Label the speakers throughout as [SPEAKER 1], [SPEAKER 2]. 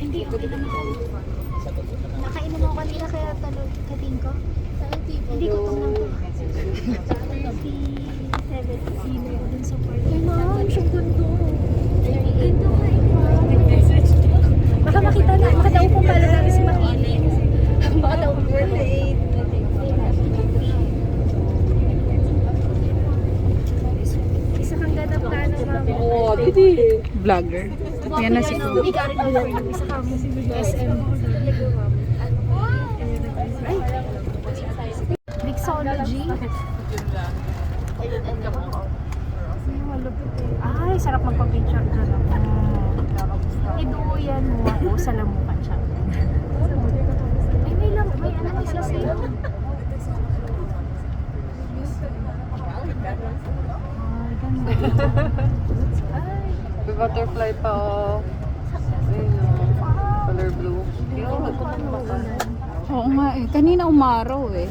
[SPEAKER 1] Hindi, okay naman ako. Nakainom ako kanina kaya talog kating ko. Hindi ko lang to. 37 sino ko dun sa party. Ay ma'am, siyang ganda. Ganda nga baka makita na, makatao po pala namin si Makini. Makatao po birthday. Isa kang ganda plano, ma'am.
[SPEAKER 2] Oo, vlogger. Yan na si Fu.
[SPEAKER 1] Isa kang SM. Mixology. Ay, sarap magpa-picture dyan ako. Iduyan mo ako sa lamukan siya. Ay, may ano may sasaya. Ay, ganda. Ay.
[SPEAKER 2] May butterfly pa, oh. Ayun, oh. Color blue. Oo nga eh. Kanina umaraw eh.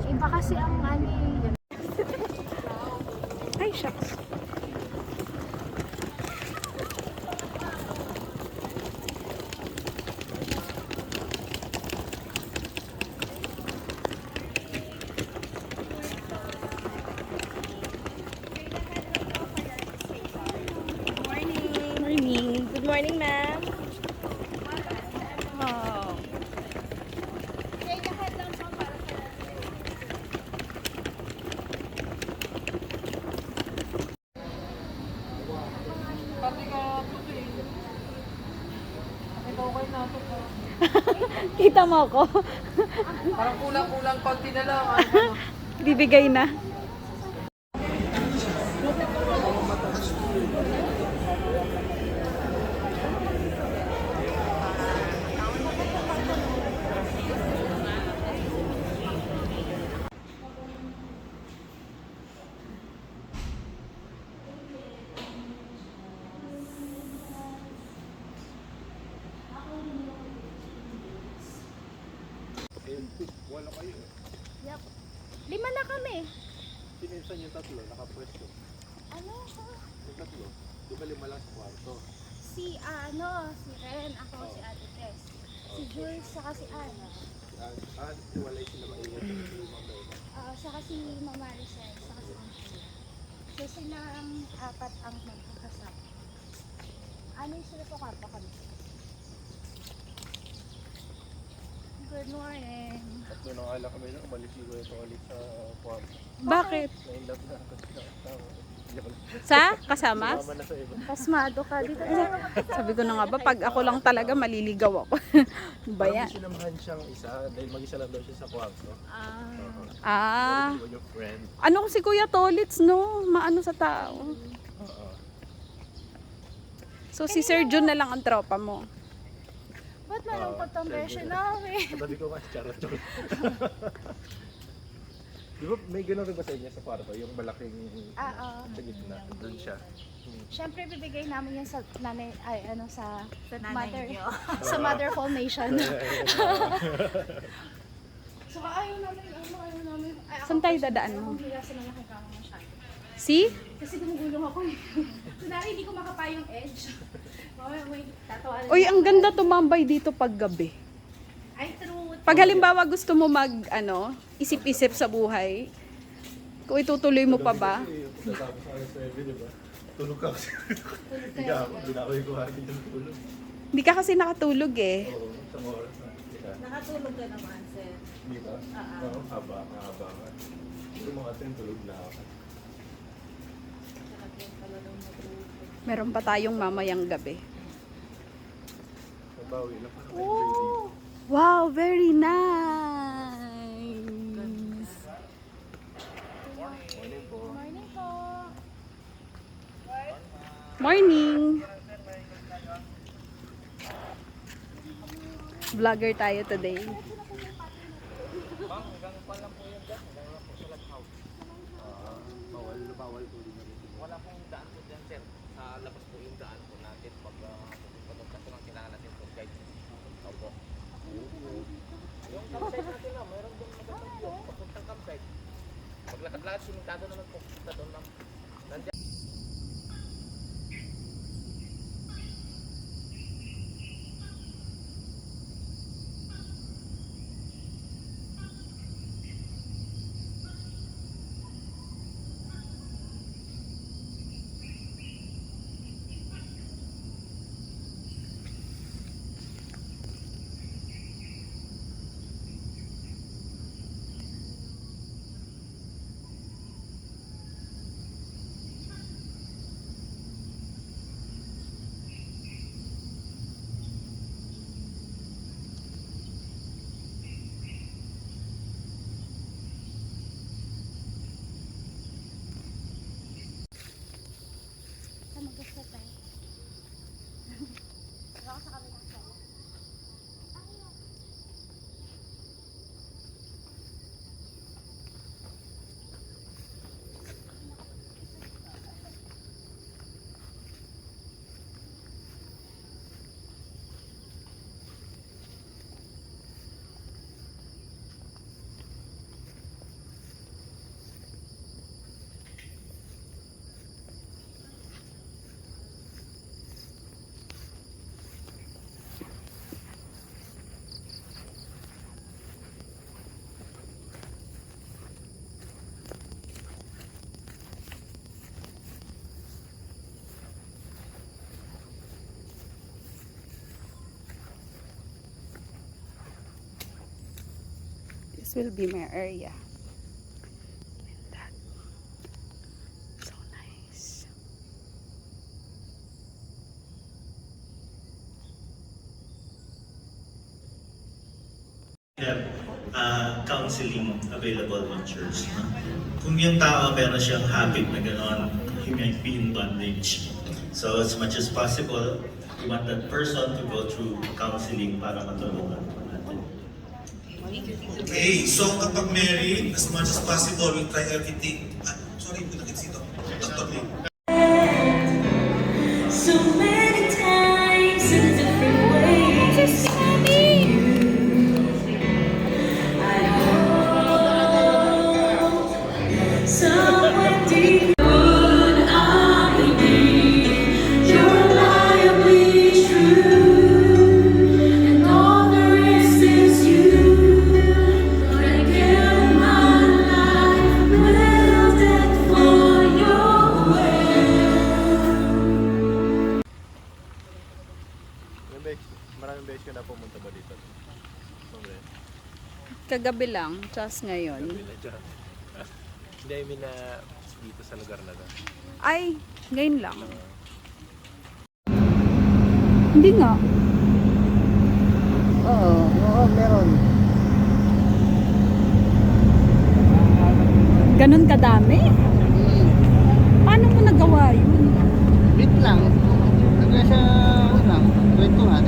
[SPEAKER 1] Iba kasi ang ano eh. Ay, shucks.
[SPEAKER 3] Morning. Good morning, ma'am.
[SPEAKER 2] Wow. Kita mo ako?
[SPEAKER 4] Parang kulang-kulang konti na lang.
[SPEAKER 2] Bibigay na.
[SPEAKER 4] Wala kayo eh.
[SPEAKER 1] Yep. 5 na kami.
[SPEAKER 4] Pinensan yung tatlo, nakapwesto.
[SPEAKER 1] Ano?
[SPEAKER 4] Yung tatlo, di ba 5 lang sa kwarto?
[SPEAKER 1] Si Ren, ako, si Ate Tess. Si Jules, saka si Ana.
[SPEAKER 4] Walay sila maiwan sa lumang kayo.
[SPEAKER 1] Saka si Mama Maricel, saka si Angel. So silang 4 ang magkakasama. Ano yung sila po kapa kami? Good morning.
[SPEAKER 4] At may nakala kami na umalis yung ito ulit sa kwarto.
[SPEAKER 2] Bakit?
[SPEAKER 4] Na-inlove na kasi nakatawa.
[SPEAKER 2] Sa? Kasama?
[SPEAKER 4] Sumama na sa iba.
[SPEAKER 1] Pasmado ka dito.
[SPEAKER 2] Sabi ko na nga ba, pag ako lang talaga maliligaw ako. Ba yan?
[SPEAKER 4] Parang sinamahan siyang isa dahil mag-isa lang daw siya sa kwarto.
[SPEAKER 2] Ah.
[SPEAKER 4] Iwan yung friend.
[SPEAKER 2] Ano si Kuya Tolits, no? Maano sa tao.
[SPEAKER 4] Oo.
[SPEAKER 2] So si Sir Jun na lang ang tropa mo.
[SPEAKER 1] Ba't malungkot ang version namin?
[SPEAKER 4] Sabi ko nga, charot. Di ba may gano'n rin ba sa inyo sa kwarto? Yung malaking sa gitna. Doon siya.
[SPEAKER 1] Siyempre bibigay namin yan sa nanay, sa mother, sa mother formation. So ayaw namin. Ay, ako,
[SPEAKER 2] Saan tayo dadaan mo?
[SPEAKER 1] Akong hila sa malaking kama masyado.
[SPEAKER 2] Si?
[SPEAKER 1] Kasi gumugulong ako eh. Kunwari hindi ko makapa yung edge. May tatawa.
[SPEAKER 2] Uy, ang ganda tumambay dito pag gabi.
[SPEAKER 1] Ay, true.
[SPEAKER 2] Pag halimbawa gusto mo isip-isip sa buhay, kung itutuloy mo pa ba?
[SPEAKER 4] Natapos ako sa 7, di ba? Tulog ka kasi. Hindi na ako yung kuhanin yung tulog.
[SPEAKER 2] Hindi ka kasi nakatulog eh.
[SPEAKER 4] Oo, sa oras na.
[SPEAKER 3] Nakatulog ka naman, sir.
[SPEAKER 4] Di ba? Oo, haba ka. Yung mga 10 tulog na ako.
[SPEAKER 2] Meron pa tayong mamayang gabi.
[SPEAKER 4] Nabawi na parang
[SPEAKER 2] Oh, wow, very nice.
[SPEAKER 4] morning po.
[SPEAKER 1] Morning po.
[SPEAKER 2] Morning. Vlogger tayo today.
[SPEAKER 4] Bawal po din.
[SPEAKER 5] Wala pong daan po dyan, sir. Sa labas po yung daan po natin pag kasi lang kailangan natin po guide. Opo. Yung campsite natin na, mayroon doon magandang po. Papuntang campsite. Paglakad-lakad, simentado naman po. Doon lang. Nandiyan.
[SPEAKER 2] This will be my area. And that. So nice.
[SPEAKER 6] have counseling available in church. No? Kung yung tao meron siyang habit na gano'n, he might be in bondage. So as much as possible, we want that person to go through counseling para matulungan po natin.
[SPEAKER 7] Okay, so kapag married, as much as possible, we try everything. Sorry, pinakit sito. Dr. Lee.
[SPEAKER 8] So many times in different ways. I hope somewhere deep would I be reliably true, and all the rest is you. But I give my life wilted for your will.
[SPEAKER 4] Maraming beses ka na pumunta ba dito? Sobre.
[SPEAKER 2] Kagabi lang, just ngayon.
[SPEAKER 4] Hindi, I mean na dito sa lugar na to.
[SPEAKER 2] Ay, ngayon lang. Hindi nga.
[SPEAKER 9] Oo, meron.
[SPEAKER 2] Ganon kadami? Paano mo nagawa yun?
[SPEAKER 9] Wait lang. Hanggang sa, kwentuhan.